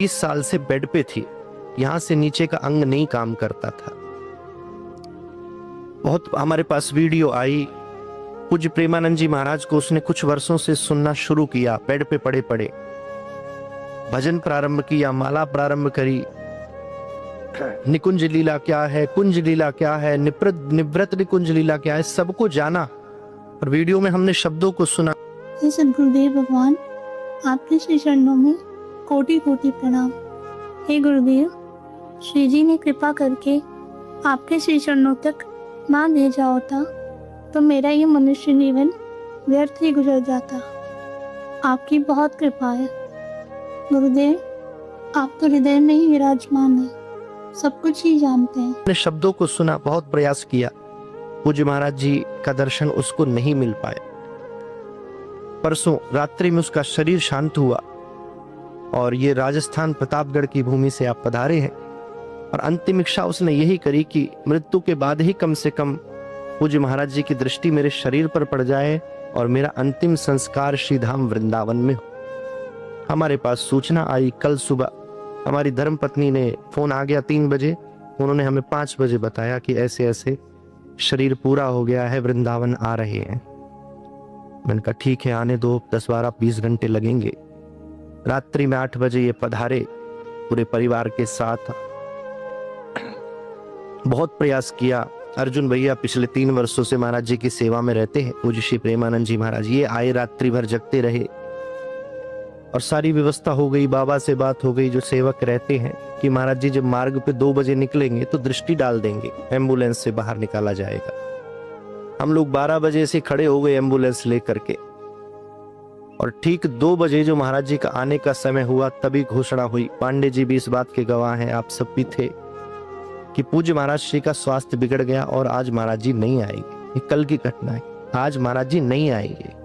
20 साल से बेड पे थी, यहाँ से नीचे का अंग नहीं काम करता था। बहुत हमारे पास वीडियो आई, पूज्य प्रेमानंद जी महाराज को उसने कुछ वर्षों से सुनना शुरू किया। बेड पे पड़े पड़े भजन प्रारंभ किया, माला प्रारंभ करी, निकुंज लीला क्या है, कुंज लीला क्या है, निवृत्त निकुंज लीला क्या है, सबको जाना। और वीडियो में हमने शब्दों को सुना। गुरुदेव भगवान, आपके श्री चरणों में कोटि कोटि प्रणाम। हे गुरुदेव, श्री जी ने कृपा करके आपके श्री चरणों तक ना भेजा होता तो मेरा ये मनुष्य जीवन व्यर्थ ही गुजर जाता। आपकी बहुत कृपा है गुरुदेव, आप तो हृदय में ही विराजमान है, सब कुछ ही जानते हैं। अपने शब्दों को सुना, बहुत प्रयास किया, पूज्य महाराज जी का दर्शन उसको नहीं मिल पाया। परसों रात्रि में उसका शरीर शांत हुआ और ये राजस्थान प्रतापगढ़ की भूमि से आप पधारे हैं। और अंतिम इच्छा उसने यही करी कि मृत्यु के बाद ही कम से कम पूज्य महाराज जी की दृष्टि मेरे शरीर पर पड़ जाए और मेरा अंतिम संस्कार श्री धाम वृंदावन में हो। हमारे पास सूचना आई कल सुबह, हमारी धर्मपत्नी ने फोन आ गया 3 बजे, उन्होंने हमें 5 बजे बताया कि ऐसे ऐसे शरीर पूरा हो गया है, वृंदावन आ रहे हैं। मैंने कहा ठीक है, आने दो, 10, 12, 20 घंटे लगेंगे। रात्रि में 8 बजे ये पधारे पूरे परिवार के साथ। बहुत प्रयास किया। अर्जुन भैया पिछले 3 वर्षों से महाराज जी की सेवा में रहते हैं, पूज्य श्री प्रेमानंद जी महाराज, ये आए, रात्रि भर जगते रहे और सारी व्यवस्था हो गई। बाबा से बात हो गई, जो सेवक रहते हैं, कि महाराज जी जब मार्ग पे 2 बजे निकलेंगे तो दृष्टि डाल देंगे, एम्बुलेंस से बाहर निकाला जाएगा। हम लोग 12 बजे से खड़े हो गए एम्बुलेंस लेकर के, और ठीक 2 बजे जो महाराज जी का आने का समय हुआ तभी घोषणा हुई। पांडे जी भी इस बात के गवाह हैं, आप सब भी थे, कि पूज्य महाराज श्री का स्वास्थ्य बिगड़ गया और आज महाराज जी नहीं आएंगे। ये कल की घटना है, आज महाराज जी नहीं आएंगे।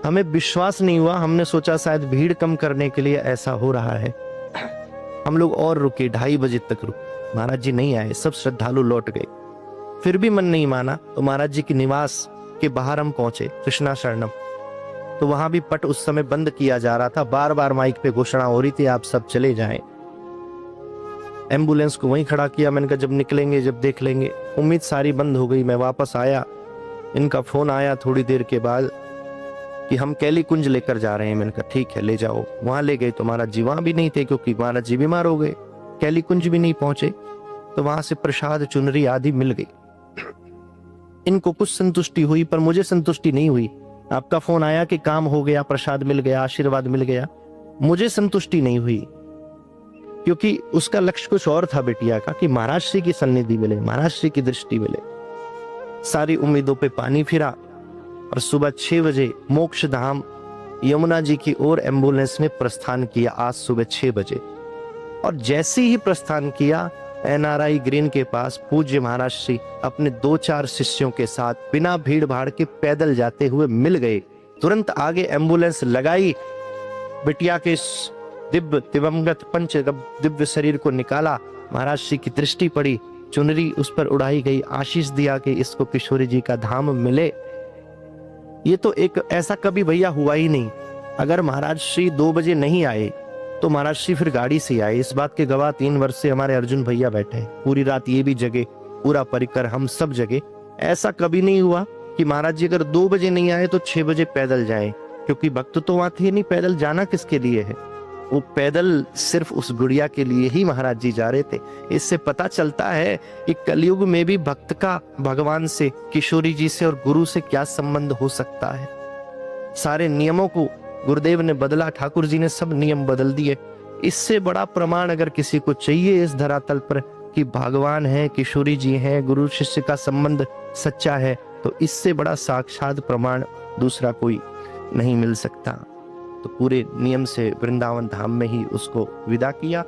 हमें विश्वास नहीं हुआ, हमने सोचा शायद भीड़ कम करने के लिए ऐसा हो रहा है। हम लोग और रुके, 2:30 बजे तक रुके, महाराज जी नहीं आए, सब श्रद्धालु लौट गए। फिर भी मन नहीं माना तो महाराज जी के निवास के बाहर हम पहुंचे, कृष्णा शरणम। तो वहां भी पट उस समय बंद किया जा रहा था, बार बार माइक पे घोषणा हो रही थी आप सब चले जाएं। एम्बुलेंस को वहीं खड़ा किया, मैंने कहा जब निकलेंगे जब देख लेंगे। उम्मीद सारी बंद हो गई। मैं वापस आया, इनका फोन आया थोड़ी देर के बाद कि हम कैली कुंज लेकर जा रहे हैं। मैंने कहा ठीक है ले जाओ। वहां ले गए तो महाराज जी वहां भी नहीं थे, क्योंकि महाराज जी बीमार हो गए, कैली कुंज भी नहीं पहुंचे। तो वहां से प्रसाद चुनरी आदि मिल गई। इनको कुछ संतुष्टि हुई, पर मुझे संतुष्टि नहीं हुई। आपका फोन आया कि काम हो गया, प्रसाद मिल गया, आशीर्वाद मिल गया, मुझे संतुष्टि नहीं हुई, क्योंकि उसका लक्ष्य कुछ और था बिटिया का, कि महाराज श्री की सन्निधि मिले, महाराज श्री की दृष्टि मिले। सारी उम्मीदों पे पानी फिरा और सुबह 6 बजे मोक्ष धाम यमुना जी की ओर एम्बुलेंस ने प्रस्थान किया, आज सुबह 6 बजे। और जैसे ही प्रस्थान किया, NRI ग्रीन के पास पूज्य महाराज श्री अपने 2-4 शिष्यों के साथ बिना भीड़ भाड़ के पैदल जाते हुए मिल गए। तुरंत आगे एम्बुलेंस लगाई, बिटिया के दिव्य दिवंगत पंच दिव्य शरीर को निकाला, महाराज श्री की दृष्टि पड़ी, चुनरी उस पर उड़ाई गई, आशीष दिया कि इसको किशोरी जी का धाम मिले। ये तो एक ऐसा कभी भैया हुआ ही नहीं। अगर महाराज श्री 2 बजे नहीं आए तो महाराज श्री फिर गाड़ी से आए। इस बात के गवाह 3 वर्ष से हमारे अर्जुन भैया बैठे हैं। पूरी रात ये भी जगे, पूरा परिकर हम सब जगे। ऐसा कभी नहीं हुआ कि महाराज जी अगर 2 बजे नहीं आए तो 6 बजे पैदल जाएं, क्योंकि भक्त तो वहां थे नहीं। पैदल जाना किसके लिए है? वो पैदल सिर्फ उस गुड़िया के लिए ही महाराज जी जा रहे थे। इससे पता चलता है कि कलयुग में भी भक्त का भगवान से, किशोरी जी से और गुरु से क्या संबंध हो सकता है। सारे नियमों को गुरुदेव ने बदला, ठाकुर जी ने सब नियम बदल दिए। इससे बड़ा प्रमाण अगर किसी को चाहिए इस धरातल पर कि भगवान है, किशोरी जी हैं, गुरु शिष्य का संबंध सच्चा है, तो इससे बड़ा साक्षात प्रमाण दूसरा कोई नहीं मिल सकता। तो पूरे नियम से वृंदावन धाम में ही उसको विदा किया।